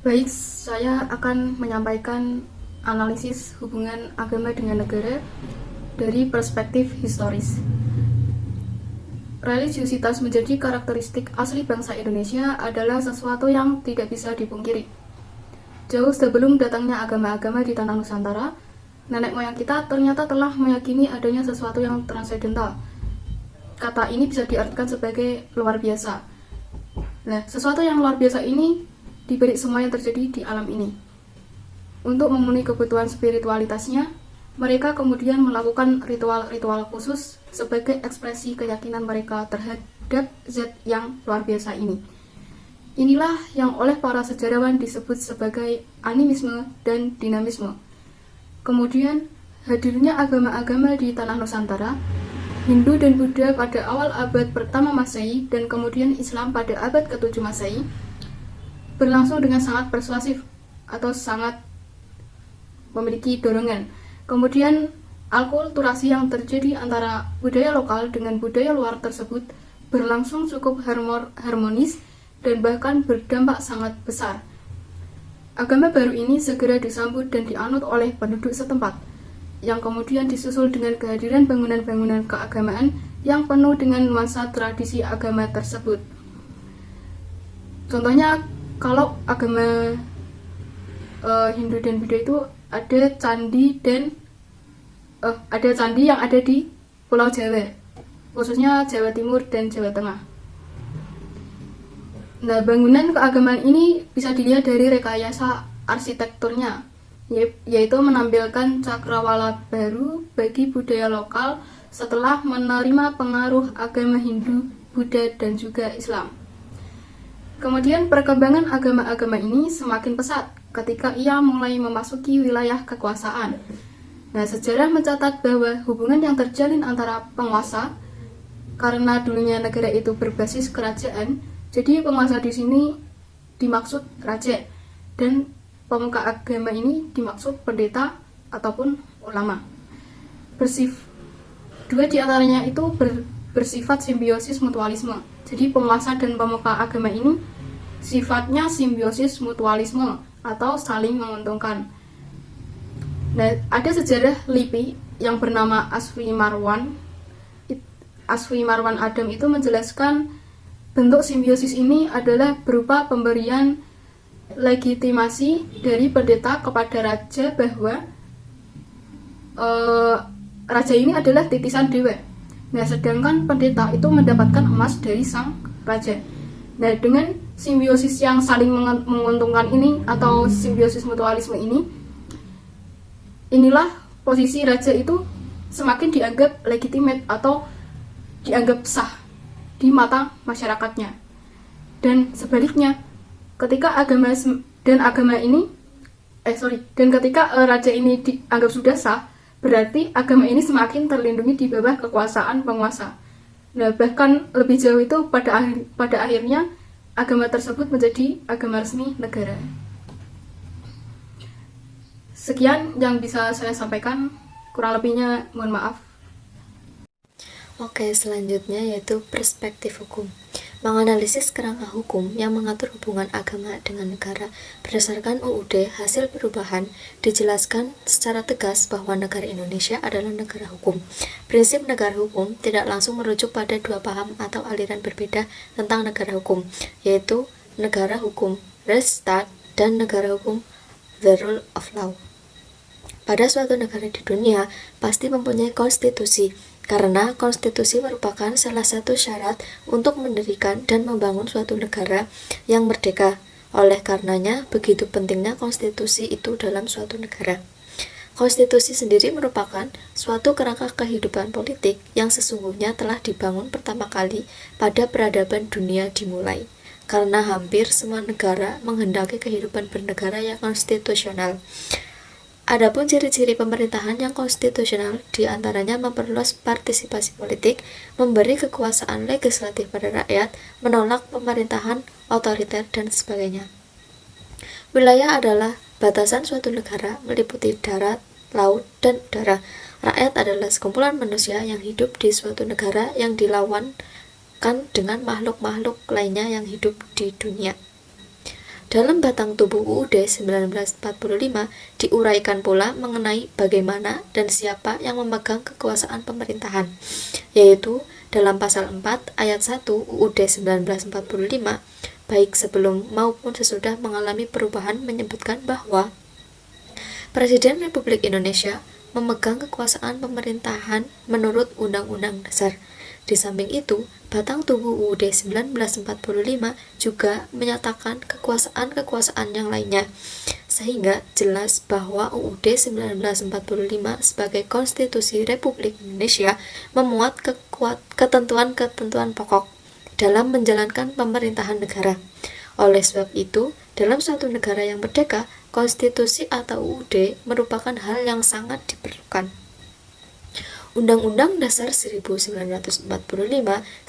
Baik, saya akan menyampaikan analisis hubungan agama dengan negara dari perspektif historis. Religiusitas menjadi karakteristik asli bangsa Indonesia adalah sesuatu yang tidak bisa dipungkiri. Jauh sebelum datangnya agama-agama di tanah Nusantara, nenek moyang kita ternyata telah meyakini adanya sesuatu yang transendental. Kata ini bisa diartikan sebagai luar biasa. Nah, sesuatu yang luar biasa ini diberi semua yang terjadi di alam ini. Untuk memenuhi kebutuhan spiritualitasnya, mereka kemudian melakukan ritual-ritual khusus sebagai ekspresi keyakinan mereka terhadap zat yang luar biasa ini. Inilah yang oleh para sejarawan disebut sebagai animisme dan dinamisme. Kemudian, hadirnya agama-agama di tanah Nusantara, Hindu dan Buddha pada awal abad pertama Masehi dan kemudian Islam pada abad ke-7 Masehi, berlangsung dengan sangat persuasif atau sangat memiliki dorongan. Kemudian alkulturasi yang terjadi antara budaya lokal dengan budaya luar tersebut berlangsung cukup harmonis dan bahkan berdampak sangat besar. Agama baru ini segera disambut dan dianut oleh penduduk setempat, yang kemudian disusul dengan kehadiran bangunan-bangunan keagamaan yang penuh dengan nuansa tradisi agama tersebut. Contohnya, kalau agama Hindu dan Buddha itu ada candi yang ada di Pulau Jawa, khususnya Jawa Timur dan Jawa Tengah. Nah, bangunan keagamaan ini bisa dilihat dari rekayasa arsitekturnya, yaitu menampilkan cakrawala baru bagi budaya lokal setelah menerima pengaruh agama Hindu, Buddha, dan juga Islam. Kemudian perkembangan agama-agama ini semakin pesat ketika ia mulai memasuki wilayah kekuasaan. Nah, sejarah mencatat bahwa hubungan yang terjalin antara penguasa, karena dulunya negara itu berbasis kerajaan, jadi penguasa di sini dimaksud raja, dan pemuka agama ini dimaksud pendeta ataupun ulama. Dua di antaranya itu bersifat simbiosis mutualisme. Jadi penguasa dan pemuka agama ini sifatnya simbiosis mutualisme atau saling menguntungkan. Nah, ada sejarah LIPI yang bernama Asfi Marwan Adam itu menjelaskan bentuk simbiosis ini adalah berupa pemberian legitimasi dari pendeta kepada raja bahwa raja ini adalah titisan dewa. Nah, sedangkan pendeta itu mendapatkan emas dari sang raja. Nah, dengan simbiosis yang saling menguntungkan ini atau simbiosis mutualisme ini, inilah posisi raja itu semakin dianggap legitimate atau dianggap sah di mata masyarakatnya. Dan sebaliknya, ketika ketika raja ini dianggap sudah sah, berarti agama ini semakin terlindungi di bawah kekuasaan penguasa. Nah, bahkan lebih jauh itu pada akhirnya agama tersebut menjadi agama resmi negara. Sekian yang bisa saya sampaikan, kurang lebihnya mohon maaf. Oke, selanjutnya yaitu perspektif hukum. Menganalisis kerangka hukum yang mengatur hubungan agama dengan negara berdasarkan UUD hasil perubahan dijelaskan secara tegas bahwa negara Indonesia adalah negara hukum. Prinsip negara hukum tidak langsung merujuk pada dua paham atau aliran berbeda tentang negara hukum, yaitu negara hukum Rechtsstaat dan negara hukum the rule of law. Pada suatu negara di dunia pasti mempunyai konstitusi, karena konstitusi merupakan salah satu syarat untuk mendirikan dan membangun suatu negara yang merdeka. Oleh karenanya, begitu pentingnya konstitusi itu dalam suatu negara. Konstitusi sendiri merupakan suatu kerangka kehidupan politik yang sesungguhnya telah dibangun pertama kali pada peradaban dunia dimulai, karena hampir semua negara menghendaki kehidupan bernegara yang konstitusional. Adapun ciri-ciri pemerintahan yang konstitusional diantaranya memperluas partisipasi politik, memberi kekuasaan legislatif pada rakyat, menolak pemerintahan otoriter, dan sebagainya. Wilayah adalah batasan suatu negara, meliputi darat, laut, dan udara. Rakyat adalah sekumpulan manusia yang hidup di suatu negara yang dilawankan dengan makhluk-makhluk lainnya yang hidup di dunia. Dalam batang tubuh UUD 1945 diuraikan pula mengenai bagaimana dan siapa yang memegang kekuasaan pemerintahan, yaitu dalam pasal 4 ayat 1 UUD 1945, baik sebelum maupun sesudah mengalami perubahan menyebutkan bahwa Presiden Republik Indonesia memegang kekuasaan pemerintahan menurut Undang-Undang Dasar. Di samping itu, batang tubuh UUD 1945 juga menyatakan kekuasaan-kekuasaan yang lainnya, sehingga jelas bahwa UUD 1945 sebagai Konstitusi Republik Indonesia memuat ketentuan-ketentuan pokok dalam menjalankan pemerintahan negara. Oleh sebab itu, dalam suatu negara yang merdeka, konstitusi atau UUD merupakan hal yang sangat diperlukan. Undang-Undang Dasar 1945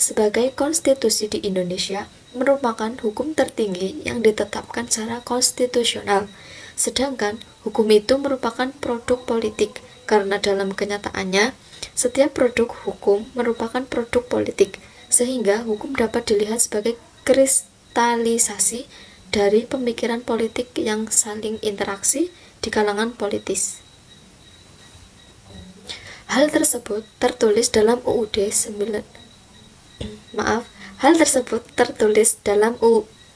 sebagai konstitusi di Indonesia merupakan hukum tertinggi yang ditetapkan secara konstitusional. Sedangkan hukum itu merupakan produk politik karena dalam kenyataannya setiap produk hukum merupakan produk politik, sehingga hukum dapat dilihat sebagai kristalisasi dari pemikiran politik yang saling interaksi di kalangan politis. Hal tersebut tertulis dalam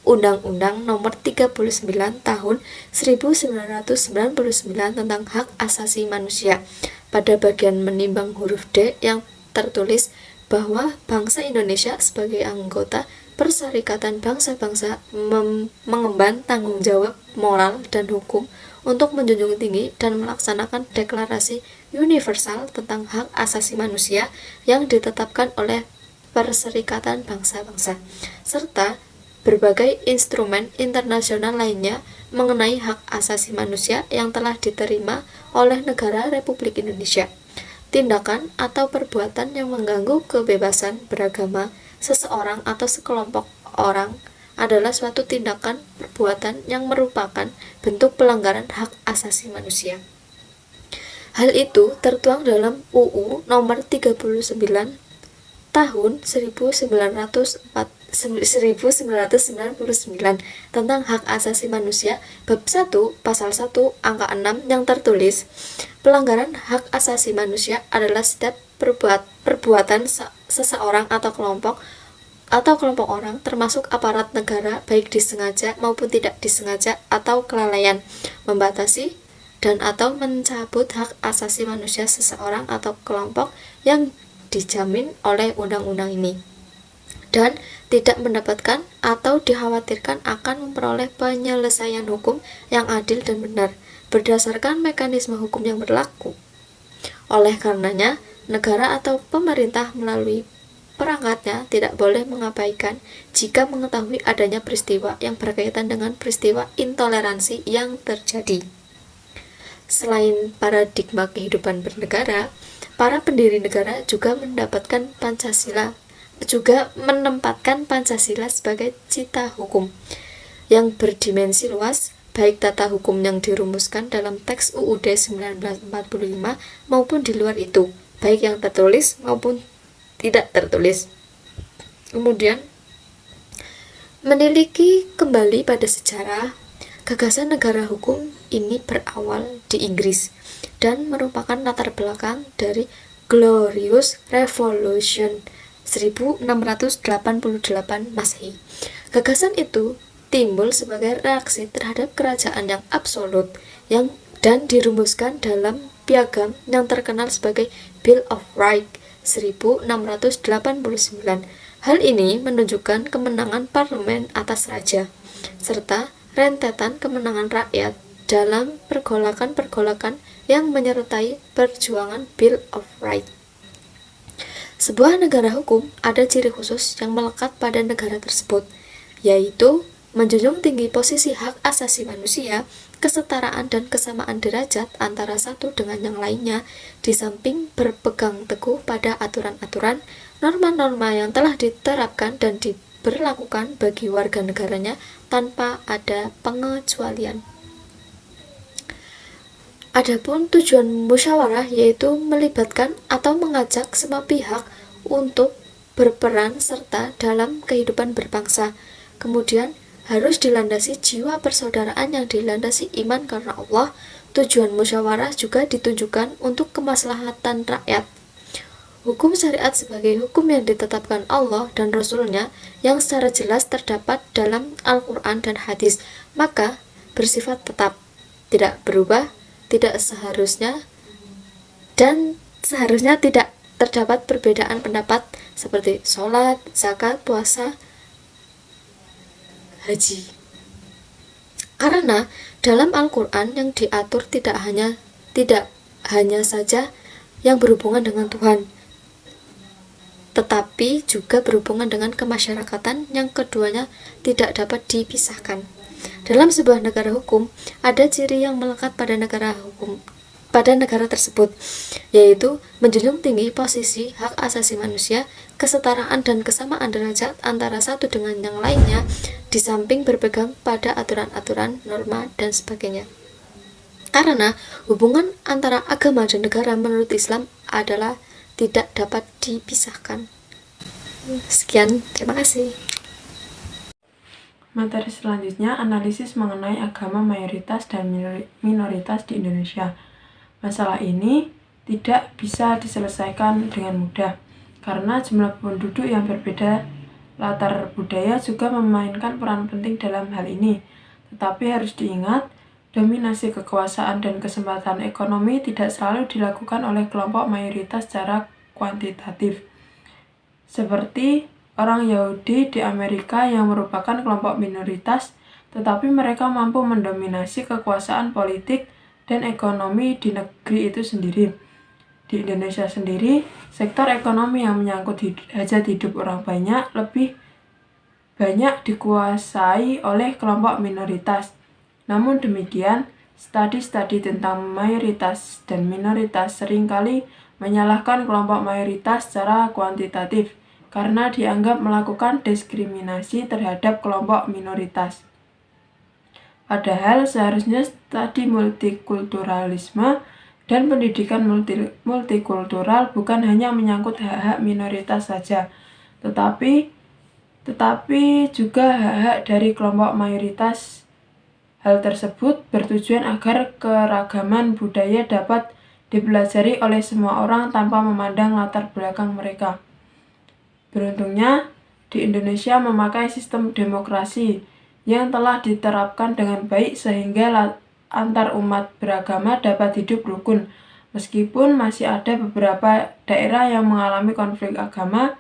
Undang-Undang Nomor 39 Tahun 1999 tentang Hak Asasi Manusia. Pada bagian menimbang huruf D yang tertulis bahwa bangsa Indonesia sebagai anggota Perserikatan Bangsa-Bangsa mengemban tanggung jawab moral dan hukum untuk menjunjung tinggi dan melaksanakan Deklarasi Universal tentang Hak Asasi Manusia yang ditetapkan oleh Perserikatan Bangsa-Bangsa, serta berbagai instrumen internasional lainnya mengenai hak asasi manusia yang telah diterima oleh negara Republik Indonesia. Tindakan atau perbuatan yang mengganggu kebebasan beragama seseorang atau sekelompok orang adalah suatu tindakan perbuatan yang merupakan bentuk pelanggaran hak asasi manusia. Hal itu tertuang dalam UU Nomor 39 Tahun 1999 tentang Hak Asasi Manusia bab 1 pasal 1 angka 6 yang tertulis, pelanggaran hak asasi manusia adalah setiap perbuatan seseorang atau kelompok orang termasuk aparat negara baik disengaja maupun tidak disengaja atau kelalaian membatasi dan atau mencabut hak asasi manusia seseorang atau kelompok yang dijamin oleh undang-undang ini dan tidak mendapatkan atau dikhawatirkan akan memperoleh penyelesaian hukum yang adil dan benar berdasarkan mekanisme hukum yang berlaku. Oleh karenanya, negara atau pemerintah melalui perangkatnya tidak boleh mengabaikan jika mengetahui adanya peristiwa yang berkaitan dengan peristiwa intoleransi yang terjadi. Selain paradigma kehidupan bernegara, para pendiri negara juga menempatkan Pancasila sebagai cita hukum yang berdimensi luas, baik tata hukum yang dirumuskan dalam teks UUD 1945 maupun di luar itu, baik yang tertulis maupun tidak tertulis. Kemudian, meniliki kembali pada sejarah, gagasan negara hukum ini berawal di Inggris dan merupakan latar belakang dari Glorious Revolution 1688 Masehi. Gagasan itu timbul sebagai reaksi terhadap kerajaan yang absolut dan dirumuskan dalam piagam yang terkenal sebagai Bill of Rights 1689. Hal ini menunjukkan kemenangan parlemen atas raja, serta rentetan kemenangan rakyat dalam pergolakan-pergolakan yang menyertai perjuangan Bill of Rights. Sebuah negara hukum ada ciri khusus yang melekat pada negara tersebut, yaitu menjunjung tinggi posisi hak asasi manusia, kesetaraan dan kesamaan derajat antara satu dengan yang lainnya, di samping berpegang teguh pada aturan-aturan, norma-norma yang telah diterapkan dan diberlakukan bagi warga negaranya tanpa ada pengecualian. Adapun tujuan musyawarah yaitu melibatkan atau mengajak semua pihak untuk berperan serta dalam kehidupan berbangsa. Kemudian harus dilandasi jiwa persaudaraan yang dilandasi iman karena Allah. Tujuan musyawarah juga ditujukan untuk kemaslahatan rakyat. Hukum syariat sebagai hukum yang ditetapkan Allah dan Rasul-Nya yang secara jelas terdapat dalam Al-Quran dan hadis, maka bersifat tetap, tidak berubah, tidak seharusnya tidak terdapat perbedaan pendapat seperti sholat, zakat, puasa, haji. Karena dalam Al-Quran yang diatur tidak hanya saja yang berhubungan dengan Tuhan, tetapi juga berhubungan dengan kemasyarakatan, yang keduanya tidak dapat dipisahkan. Dalam sebuah negara hukum, ada ciri yang melekat pada negara tersebut, yaitu menjunjung tinggi posisi hak asasi manusia, kesetaraan dan kesamaan derajat antara satu dengan yang lainnya, di samping berpegang pada aturan-aturan, norma, dan sebagainya. Karena hubungan antara agama dan negara menurut Islam adalah tidak dapat dipisahkan. Sekian, terima kasih. Materi selanjutnya, analisis mengenai agama mayoritas dan minoritas di Indonesia. Masalah ini tidak bisa diselesaikan dengan mudah, karena jumlah penduduk yang berbeda latar budaya juga memainkan peran penting dalam hal ini. Tetapi harus diingat, dominasi kekuasaan dan kesempatan ekonomi tidak selalu dilakukan oleh kelompok mayoritas secara kuantitatif. Seperti orang Yahudi di Amerika yang merupakan kelompok minoritas, tetapi mereka mampu mendominasi kekuasaan politik dan ekonomi di negeri itu sendiri. Di Indonesia sendiri, sektor ekonomi yang menyangkut hajat hidup orang banyak lebih banyak dikuasai oleh kelompok minoritas. Namun demikian, studi-studi tentang mayoritas dan minoritas seringkali menyalahkan kelompok mayoritas secara kuantitatif karena dianggap melakukan diskriminasi terhadap kelompok minoritas. Padahal seharusnya studi multikulturalisme dan pendidikan multikultural bukan hanya menyangkut hak-hak minoritas saja, tetapi juga hak-hak dari kelompok mayoritas. Hal tersebut bertujuan agar keragaman budaya dapat dipelajari oleh semua orang tanpa memandang latar belakang mereka. Beruntungnya, di Indonesia memakai sistem demokrasi yang telah diterapkan dengan baik sehingga antar umat beragama dapat hidup rukun. Meskipun masih ada beberapa daerah yang mengalami konflik agama,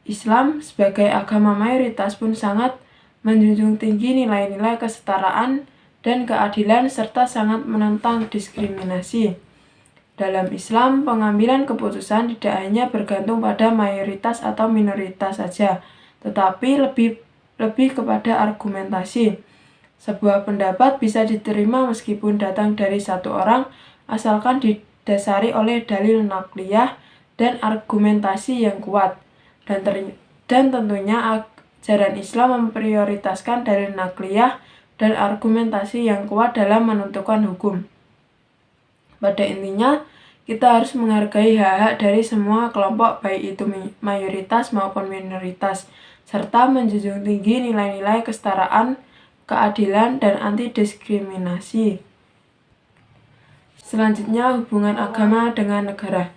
Islam sebagai agama mayoritas pun sangat menjunjung tinggi nilai-nilai kesetaraan dan keadilan serta sangat menentang diskriminasi. Dalam Islam, pengambilan keputusan tidak hanya bergantung pada mayoritas atau minoritas saja, tetapi lebih kepada argumentasi. Sebuah pendapat bisa diterima meskipun datang dari satu orang, asalkan didasari oleh dalil nakliyah dan argumentasi yang kuat. Dan tentunya ajaran Islam memprioritaskan dalil nakliyah dan argumentasi yang kuat dalam menentukan hukum. Pada intinya, kita harus menghargai hak-hak dari semua kelompok, baik itu mayoritas maupun minoritas, serta menjunjung tinggi nilai-nilai kesetaraan, keadilan, dan anti-diskriminasi. Selanjutnya, hubungan agama dengan negara.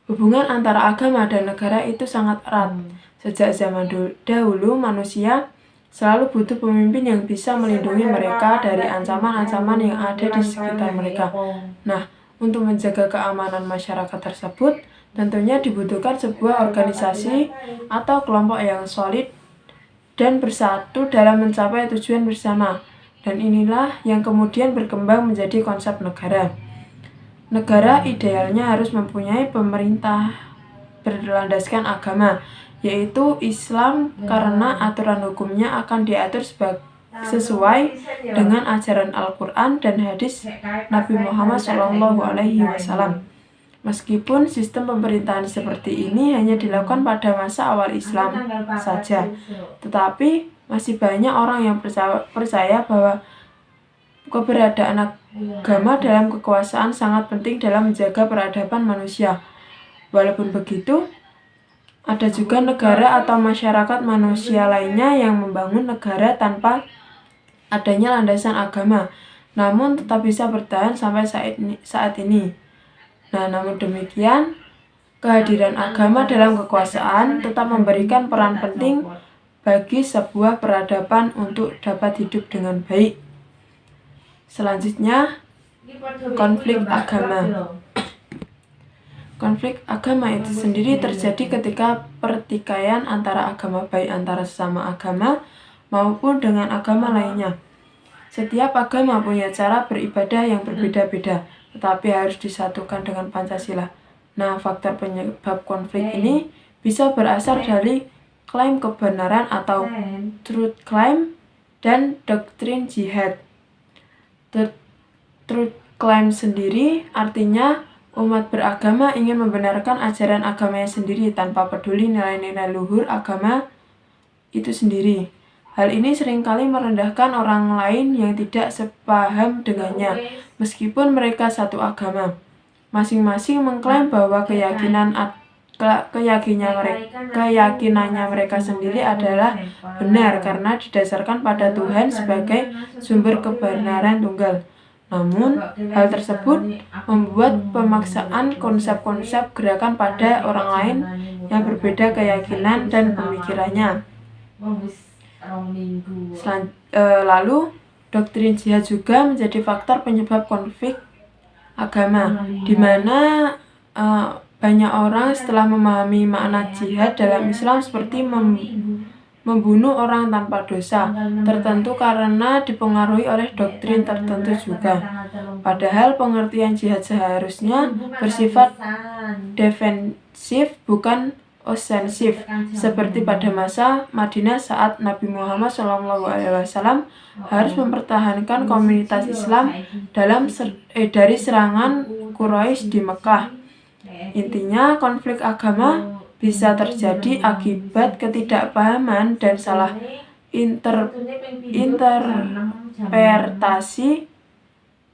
Hubungan antara agama dan negara itu sangat erat. Sejak zaman dahulu, manusia selalu butuh pemimpin yang bisa melindungi mereka dari ancaman-ancaman yang ada di sekitar mereka. Nah, untuk menjaga keamanan masyarakat tersebut, tentunya dibutuhkan sebuah organisasi atau kelompok yang solid dan bersatu dalam mencapai tujuan bersama. Dan inilah yang kemudian berkembang menjadi konsep negara. Negara idealnya harus mempunyai pemerintah berlandaskan agama, yaitu Islam, karena aturan hukumnya akan diatur sesuai dengan ajaran Al-Quran dan hadis Nabi Muhammad SAW. Meskipun sistem pemerintahan seperti ini hanya dilakukan pada masa awal Islam saja, tetapi masih banyak orang yang percaya bahwa keberadaan agama dalam kekuasaan sangat penting dalam menjaga peradaban manusia. Walaupun begitu, Ada juga negara atau masyarakat manusia lainnya yang membangun negara tanpa adanya landasan agama, namun tetap bisa bertahan sampai saat ini. Nah, namun demikian, kehadiran agama dalam kekuasaan tetap memberikan peran penting bagi sebuah peradaban untuk dapat hidup dengan baik. Selanjutnya, konflik agama. Konflik agama itu sendiri terjadi ketika pertikaian antara agama, baik antara sesama agama maupun dengan agama lainnya. Setiap agama punya cara beribadah yang berbeda-beda, tetapi harus disatukan dengan Pancasila. Nah, faktor penyebab konflik ini bisa berasal dari klaim kebenaran atau truth claim dan doktrin jihad. Truth claim sendiri artinya umat beragama ingin membenarkan ajaran agamanya sendiri tanpa peduli nilai-nilai luhur agama itu sendiri. Hal ini seringkali merendahkan orang lain yang tidak sepaham dengannya, meskipun mereka satu agama. Masing-masing mengklaim bahwa keyakinannya mereka sendiri adalah benar karena didasarkan pada Tuhan sebagai sumber kebenaran tunggal. Namun, hal tersebut membuat pemaksaan konsep-konsep gerakan pada orang lain yang berbeda keyakinan dan pemikirannya. Lalu, doktrin jihad juga menjadi faktor penyebab konflik agama, di mana banyak orang setelah memahami makna jihad dalam Islam seperti membunuh orang tanpa dosa tertentu karena dipengaruhi oleh doktrin tertentu juga. Padahal pengertian jihad seharusnya bersifat defensif bukan ofensif, seperti pada masa Madinah saat Nabi Muhammad SAW harus mempertahankan komunitas Islam dari serangan Quraisy di Mekah. Intinya, konflik agama bisa terjadi akibat ketidakpahaman dan salah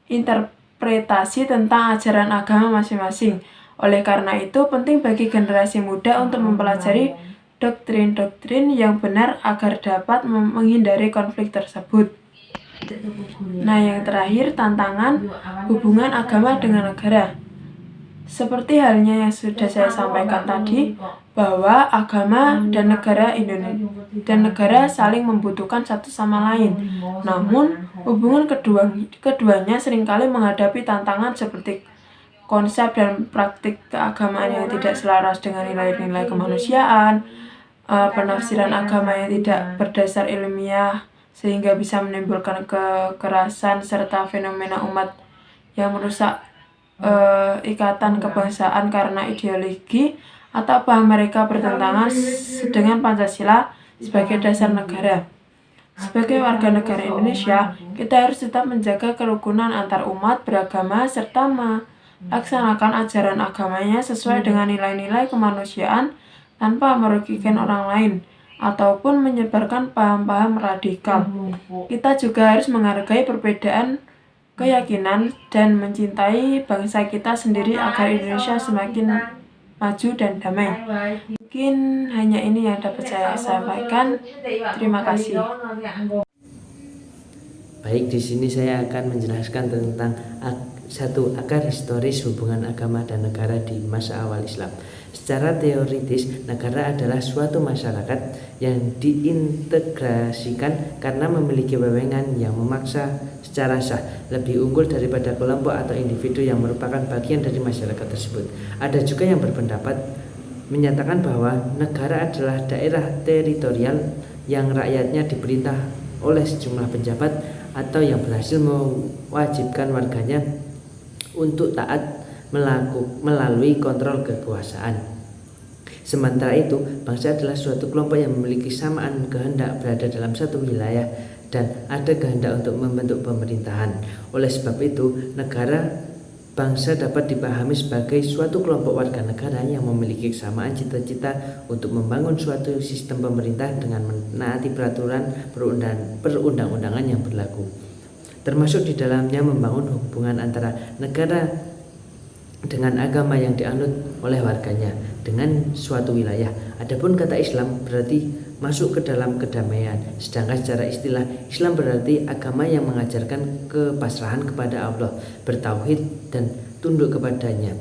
interpretasi tentang ajaran agama masing-masing. Oleh karena itu, penting bagi generasi muda untuk mempelajari doktrin-doktrin yang benar agar dapat menghindari konflik tersebut. Nah, yang terakhir, tantangan hubungan agama dengan negara. Seperti halnya yang sudah saya sampaikan tadi, bahwa agama dan negara saling membutuhkan satu sama lain. Namun, hubungan keduanya seringkali menghadapi tantangan seperti konsep dan praktik keagamaan yang tidak selaras dengan nilai-nilai kemanusiaan, penafsiran agama yang tidak berdasar ilmiah sehingga bisa menimbulkan kekerasan serta fenomena umat yang merusak ikatan kebangsaan karena ideologi atau paham mereka bertentangan dengan Pancasila sebagai dasar negara. Sebagai warga negara Indonesia, kita harus tetap menjaga kerukunan antar umat beragama serta melaksanakan ajaran agamanya sesuai dengan nilai-nilai kemanusiaan tanpa merugikan orang lain ataupun menyebarkan paham-paham radikal. Kita juga harus menghargai perbedaan keyakinan dan mencintai bangsa kita sendiri agar Indonesia semakin maju dan damai. Mungkin hanya ini yang dapat saya sampaikan. Terima kasih. Baik, di sini saya akan menjelaskan tentang satu akar historis hubungan agama dan negara di masa awal Islam. Secara teoritis, negara adalah suatu masyarakat yang diintegrasikan karena memiliki wewenang yang memaksa secara sah lebih unggul daripada kelompok atau individu yang merupakan bagian dari masyarakat tersebut. Ada juga yang berpendapat menyatakan bahwa negara adalah daerah teritorial yang rakyatnya diperintah oleh sejumlah pejabat atau yang berhasil mewajibkan warganya untuk taat melalui kontrol kekuasaan. Sementara itu, bangsa adalah suatu kelompok yang memiliki samaan kehendak berada dalam satu wilayah dan ada kehendak untuk membentuk pemerintahan. Oleh sebab itu, negara bangsa dapat dipahami sebagai suatu kelompok warga negara yang memiliki kesamaan cita-cita untuk membangun suatu sistem pemerintah dengan menaati peraturan perundang-undangan yang berlaku. Termasuk di dalamnya membangun hubungan antara negara dengan agama yang dianut oleh warganya dengan suatu wilayah. Adapun kata Islam berarti masuk ke dalam kedamaian. Sedangkan secara istilah, Islam berarti agama yang mengajarkan kepasrahan kepada Allah, bertauhid dan tunduk kepadanya,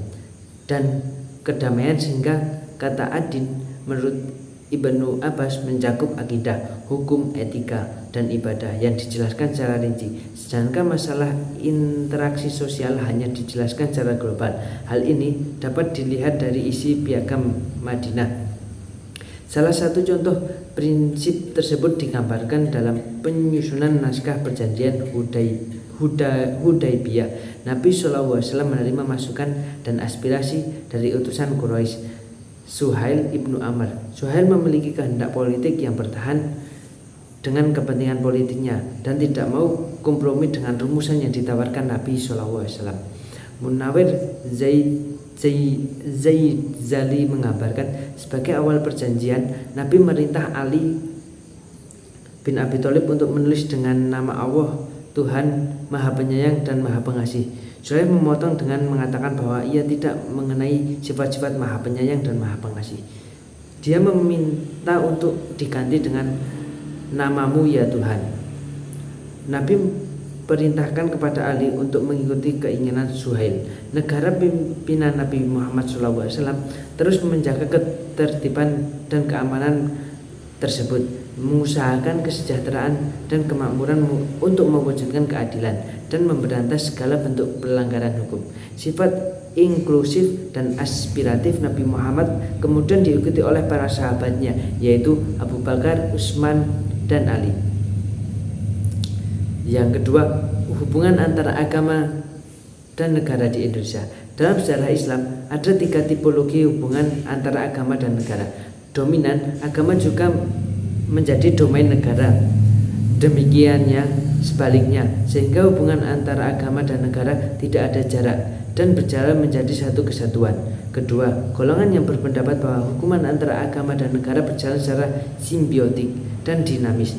dan kedamaian. Sehingga kata adin menurut Ibnu Abbas mencakup akidah, hukum, etika, dan ibadah yang dijelaskan secara rinci. Sedangkan masalah interaksi sosial hanya dijelaskan secara global. Hal ini dapat dilihat dari isi piagam Madinah. Salah satu contoh prinsip tersebut digambarkan dalam penyusunan naskah perjanjian Hudaybiyah. Nabi SAW menerima masukan dan aspirasi dari utusan Quraisy, Suhail ibnu Amr. Suhail memiliki kehendak politik yang bertahan dengan kepentingan politiknya dan tidak mau kompromi dengan rumusan yang ditawarkan Nabi SAW. Munawir Zali mengabarkan, sebagai awal perjanjian, Nabi merintah Ali bin Abi Thalib untuk menulis dengan nama Allah, Tuhan Maha Penyayang dan Maha Pengasih. Suhail memotong dengan mengatakan bahwa ia tidak mengenai sifat-sifat Maha Penyayang dan Maha Pengasih. Dia meminta untuk diganti dengan namamu ya Tuhan. Nabi perintahkan kepada Ali untuk mengikuti keinginan Suhail. Negara pimpinan Nabi Muhammad SAW terus menjaga ketertiban dan keamanan tersebut, mengusahakan kesejahteraan dan kemakmuran untuk mewujudkan keadilan dan memberantas segala bentuk pelanggaran hukum. Sifat inklusif dan aspiratif Nabi Muhammad kemudian diikuti oleh para sahabatnya, yaitu Abu Bakar, Utsman, dan Ali. Yang kedua, hubungan antara agama dan negara di Indonesia. Dalam sejarah Islam ada 3 tipologi hubungan antara agama dan negara. Dominan, agama juga menjadi domain negara. Demikiannya sebaliknya, sehingga hubungan antara agama dan negara tidak ada jarak dan berjalan menjadi satu kesatuan. Kedua, golongan yang berpendapat bahwa hubungan antara agama dan negara berjalan secara simbiotik dan dinamis,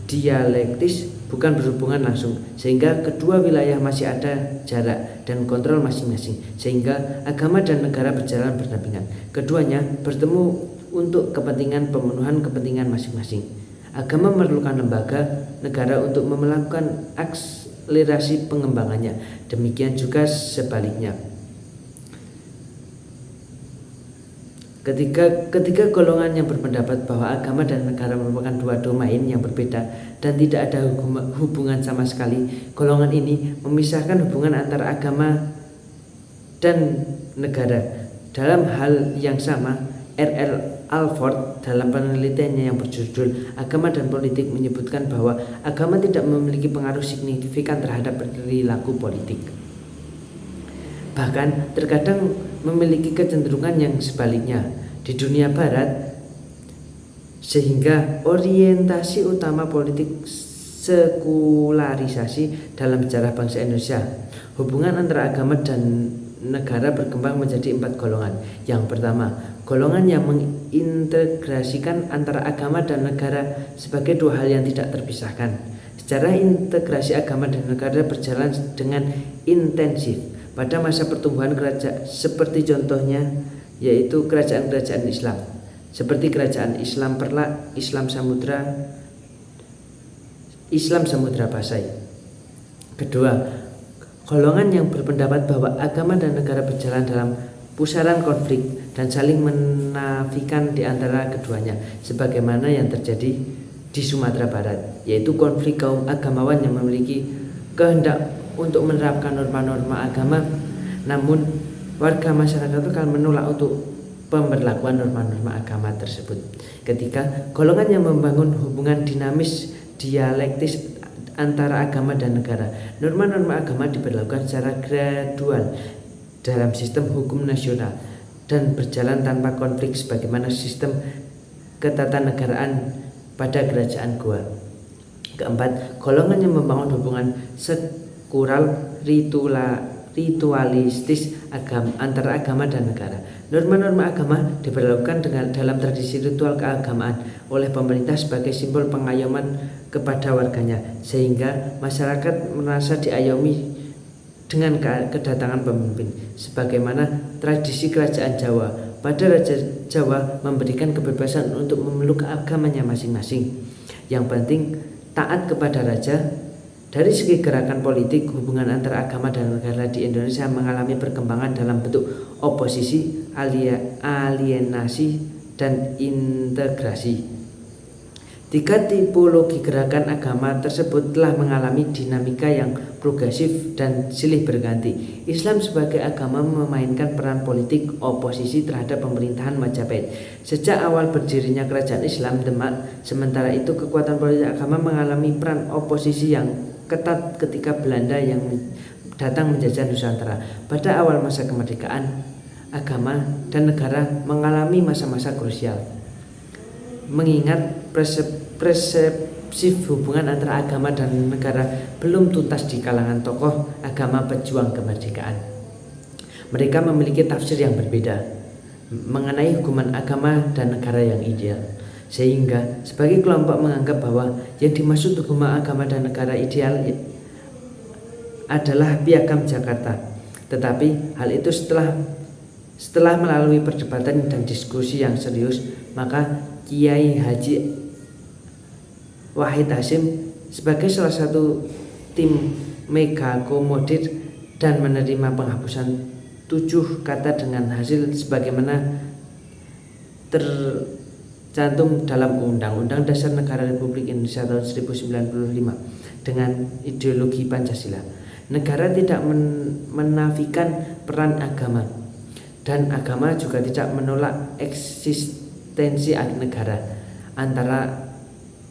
dialektis, bukan berhubungan langsung, sehingga kedua wilayah masih ada jarak dan kontrol masing-masing, sehingga agama dan negara berjalan berdampingan. Keduanya bertemu untuk kepentingan pemenuhan kepentingan masing-masing. Agama memerlukan lembaga negara untuk melakukan akselerasi pengembangannya. Demikian juga sebaliknya. Ketiga golongan yang berpendapat bahwa agama dan negara merupakan dua domain yang berbeda dan tidak ada hubungan sama sekali, golongan ini memisahkan hubungan antara agama dan negara. Dalam hal yang sama, R.L. Alford dalam penelitiannya yang berjudul Agama dan Politik menyebutkan bahwa agama tidak memiliki pengaruh signifikan terhadap perilaku politik. Bahkan terkadang memiliki kecenderungan yang sebaliknya di dunia barat, sehingga orientasi utama politik sekularisasi dalam sejarah bangsa Indonesia. Hubungan antara agama dan negara berkembang menjadi 4 golongan. Yang pertama, golongan yang mengintegrasikan antara agama dan negara sebagai dua hal yang tidak terpisahkan. Secara integrasi agama dan negara berjalan dengan intensif pada masa pertumbuhan kerajaan, seperti contohnya yaitu kerajaan-kerajaan Islam, seperti kerajaan Islam Perlak, Islam Samudra Pasai. Kedua, golongan yang berpendapat bahwa agama dan negara berjalan dalam pusaran konflik dan saling menafikan di antara keduanya, sebagaimana yang terjadi di Sumatera Barat, yaitu konflik kaum agamawan yang memiliki kehendak untuk menerapkan norma-norma agama, namun warga masyarakat lokal menolak untuk pemberlakuan norma-norma agama tersebut. Ketiga, golongan yang membangun hubungan dinamis dialektis antara agama dan negara. Norma-norma agama diberlakukan secara gradual dalam sistem hukum nasional dan berjalan tanpa konflik sebagaimana sistem ketatanegaraan pada kerajaan Goa. Keempat, golongan yang membangun hubungan sekural ritualistis antara agama dan negara. Norma-norma agama diberlakukan dalam tradisi ritual keagamaan oleh pemerintah sebagai simbol pengayoman kepada warganya, sehingga masyarakat merasa diayomi dengan kedatangan pemimpin. Sebagaimana tradisi kerajaan Jawa, pada Raja Jawa memberikan kebebasan untuk memeluk agamanya masing-masing. Yang penting taat kepada raja. Dari segi gerakan politik, hubungan antara agama dan negara di Indonesia mengalami perkembangan dalam bentuk oposisi, alienasi, dan integrasi. Tiga tipologi gerakan agama tersebut telah mengalami dinamika yang progresif dan silih berganti. Islam sebagai agama memainkan peran politik oposisi terhadap pemerintahan Majapahit sejak awal berdirinya kerajaan Islam Demak. Sementara itu kekuatan politik agama mengalami peran oposisi yang ketat ketika Belanda yang datang menjajah Nusantara. Pada awal masa kemerdekaan, agama dan negara mengalami masa-masa krusial. Mengingat persepsi hubungan antara agama dan negara belum tuntas di kalangan tokoh agama pejuang kemerdekaan. Mereka memiliki tafsir yang berbeda mengenai hubungan agama dan negara yang ideal. Sehingga sebagai kelompok menganggap bahwa yang dimaksud hubungan agama dan negara ideal adalah Piagam Jakarta. Tetapi hal itu setelah melalui perdebatan dan diskusi yang serius, maka Kiai Haji Wahid Hasyim sebagai salah satu tim megakomodir dan menerima penghapusan 7 kata dengan hasil sebagaimana tercantum dalam Undang-Undang Dasar Negara Republik Indonesia tahun 1945 dengan ideologi Pancasila. Negara tidak menafikan peran agama dan agama juga tidak menolak eksistensi negara. Antara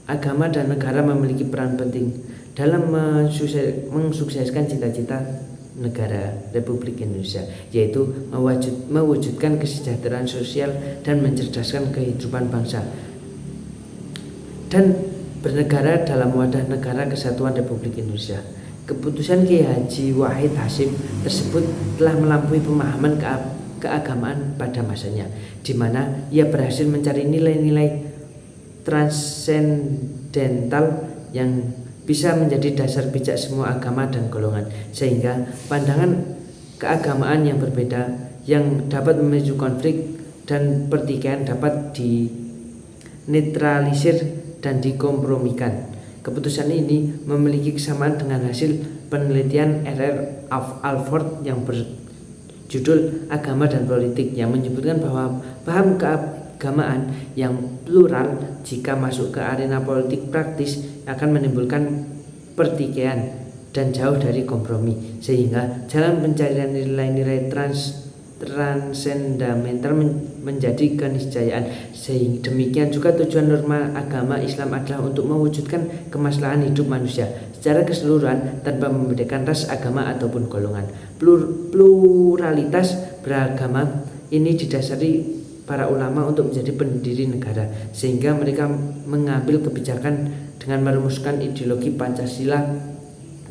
agama dan negara memiliki peran penting dalam mensukseskan cita-cita negara Republik Indonesia, yaitu mewujudkan kesejahteraan sosial dan mencerdaskan kehidupan bangsa dan bernegara dalam wadah negara kesatuan Republik Indonesia. Keputusan Kiai Haji Wahid Hasyim tersebut telah melampaui pemahaman keagamaan pada masanya, di mana ia berhasil mencari nilai-nilai transendental yang bisa menjadi dasar bijak semua agama dan golongan, sehingga pandangan keagamaan yang berbeda yang dapat memicu konflik dan pertikaian dapat dinetralisir dan dikompromikan. Keputusan ini memiliki kesamaan dengan hasil penelitian R.R. Alford yang berjudul Agama dan Politik, yang menyebutkan bahwa paham keagamaan yang plural jika masuk ke arena politik praktis akan menimbulkan pertikaian dan jauh dari kompromi, sehingga jalan pencarian nilai-nilai transendamental menjadi keniscayaan. Sehingga demikian juga tujuan norma agama Islam adalah untuk mewujudkan kemaslahan hidup manusia secara keseluruhan tanpa membedakan ras, agama ataupun golongan. Pluralitas beragama ini didasari para ulama untuk menjadi pendiri negara, sehingga mereka mengambil kebijakan dengan merumuskan ideologi Pancasila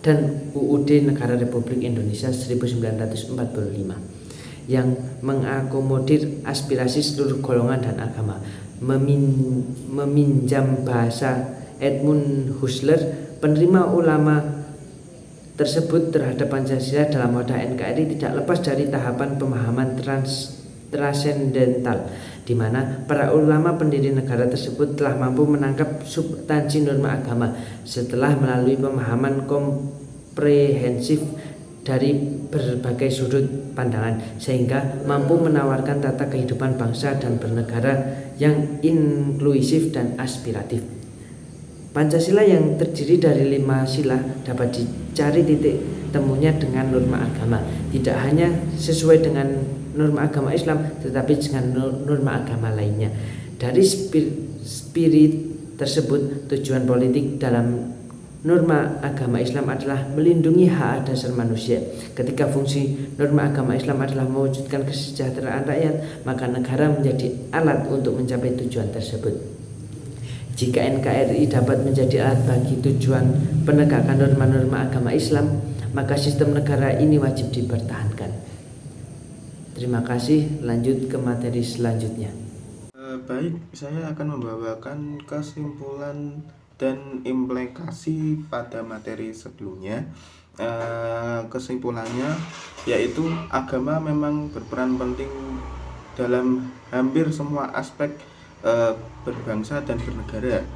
dan UUD Negara Republik Indonesia 1945 yang mengakomodir aspirasi seluruh golongan dan agama. Meminjam bahasa Edmund Husserl, penerima ulama tersebut terhadap Pancasila dalam wadah NKRI tidak lepas dari tahapan pemahaman transendental, di mana para ulama pendiri negara tersebut telah mampu menangkap substansi norma agama setelah melalui pemahaman komprehensif dari berbagai sudut pandangan, sehingga mampu menawarkan tata kehidupan bangsa dan bernegara yang inklusif dan aspiratif. Pancasila yang terdiri dari 5 sila dapat dicari titik temunya dengan norma agama, tidak hanya sesuai dengan norma agama Islam tetapi dengan norma agama lainnya. Dari spirit tersebut, tujuan politik dalam norma agama Islam adalah melindungi hak dasar manusia. Ketika fungsi norma agama Islam adalah mewujudkan kesejahteraan rakyat, maka negara menjadi alat untuk mencapai tujuan tersebut. Jika NKRI dapat menjadi alat bagi tujuan penegakan norma-norma agama Islam, maka sistem negara ini wajib dipertahankan. Terima kasih, lanjut ke materi selanjutnya. Baik, saya akan membawakan kesimpulan dan implikasi pada materi sebelumnya. kesimpulannya yaitu agama memang berperan penting dalam hampir semua aspek berbangsa dan bernegara,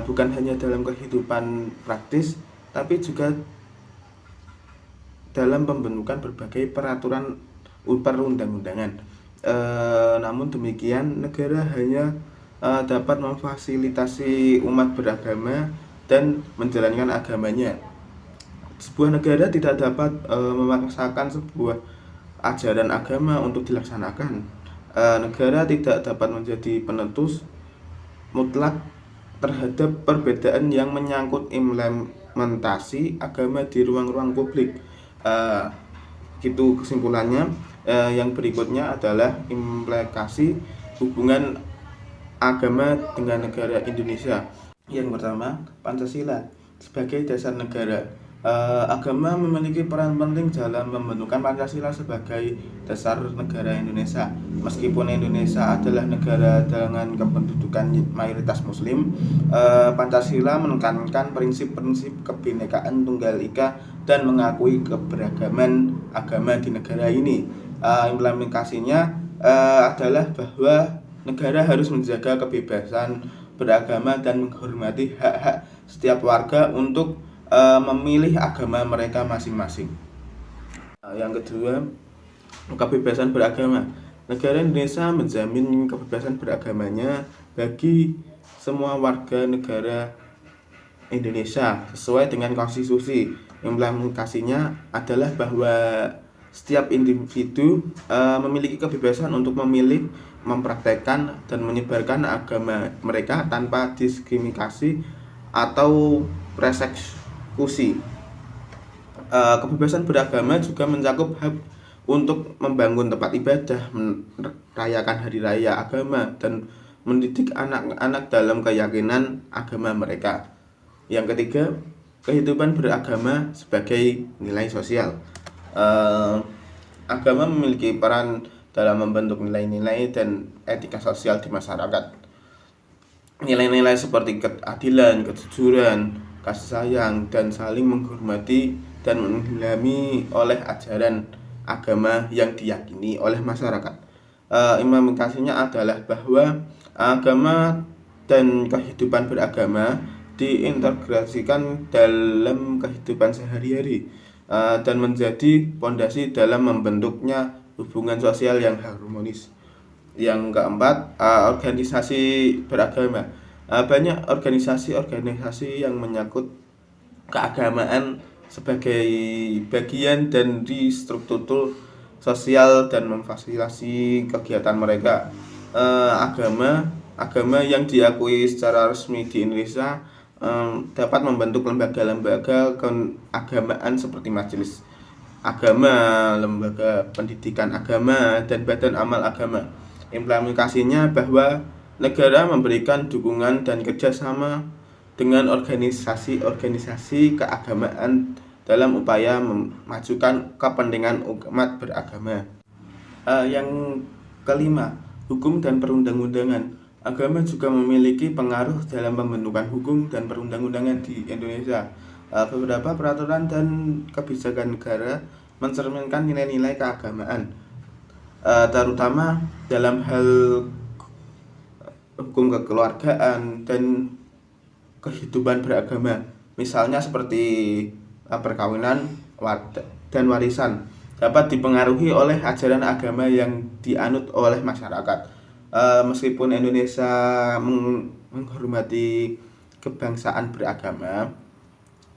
bukan hanya dalam kehidupan praktis tapi juga dalam pembentukan berbagai peraturan perundang-undangan. Namun demikian, negara hanya dapat memfasilitasi umat beragama dan menjalankan agamanya. Sebuah negara tidak dapat memaksakan sebuah ajaran agama untuk dilaksanakan. Negara tidak dapat menjadi penentu mutlak terhadap perbedaan yang menyangkut implementasi agama di ruang-ruang publik. Gitu kesimpulannya. Yang berikutnya adalah implikasi hubungan agama dengan negara Indonesia. Yang pertama, Pancasila sebagai dasar negara. Agama memiliki peran penting dalam pembentukan Pancasila sebagai dasar negara Indonesia. Meskipun Indonesia adalah negara dengan kependudukan mayoritas Muslim, Pancasila menekankan prinsip-prinsip kebinekaan Tunggal Ika dan mengakui keberagaman agama di negara ini. Implementasinya adalah bahwa negara harus menjaga kebebasan beragama dan menghormati hak-hak setiap warga untuk memilih agama mereka masing-masing. Yang kedua, kebebasan beragama. Negara Indonesia menjamin kebebasan beragamanya bagi semua warga negara Indonesia sesuai dengan konstitusi. Implementasinya adalah bahwa setiap individu memiliki kebebasan untuk memilih, mempraktekkan, dan menyebarkan agama mereka tanpa diskriminasi atau persekusi. Kebebasan beragama juga mencakup hak untuk membangun tempat ibadah, merayakan hari raya agama, dan mendidik anak-anak dalam keyakinan agama mereka. Yang ketiga, kehidupan beragama sebagai nilai sosial. Agama memiliki peran dalam membentuk nilai-nilai dan etika sosial di masyarakat. Nilai-nilai seperti keadilan, kejujuran, kasih sayang, dan saling menghormati dan mengilhami oleh ajaran agama yang diyakini oleh masyarakat. Implementasinya adalah bahwa agama dan kehidupan beragama diintegrasikan dalam kehidupan sehari-hari dan menjadi pondasi dalam membentuknya hubungan sosial yang harmonis. Yang keempat, organisasi beragama. Banyak organisasi-organisasi yang menyangkut keagamaan sebagai bagian dari struktur sosial dan memfasilitasi kegiatan mereka. Agama yang diakui secara resmi di Indonesia dapat membentuk lembaga-lembaga keagamaan seperti majelis agama, lembaga pendidikan agama, dan badan amal agama. Implementasinya bahwa negara memberikan dukungan dan kerjasama dengan organisasi-organisasi keagamaan dalam upaya memajukan kepentingan umat beragama. Yang kelima, hukum dan perundang-undangan. Agama juga memiliki pengaruh dalam pembentukan hukum dan perundang-undangan di Indonesia. Beberapa peraturan dan kebijakan negara mencerminkan nilai-nilai keagamaan, terutama dalam hal hukum kekeluargaan dan kehidupan beragama. Misalnya seperti perkawinan dan warisan dapat dipengaruhi oleh ajaran agama yang dianut oleh masyarakat. Meskipun Indonesia menghormati kebangsaan beragama,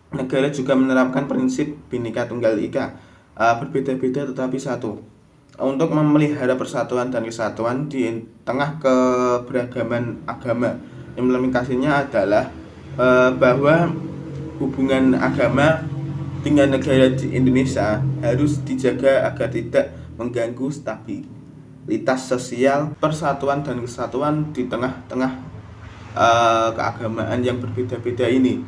negara juga menerapkan prinsip Bhinneka Tunggal Ika, berbeda-beda tetapi satu, untuk memelihara persatuan dan kesatuan di tengah keberagaman agama. Implementasinya adalah bahwa hubungan agama dengan negara di Indonesia harus dijaga agar tidak mengganggu stabilitas sosial, persatuan dan kesatuan di tengah-tengah keagamaan yang berbeda-beda ini.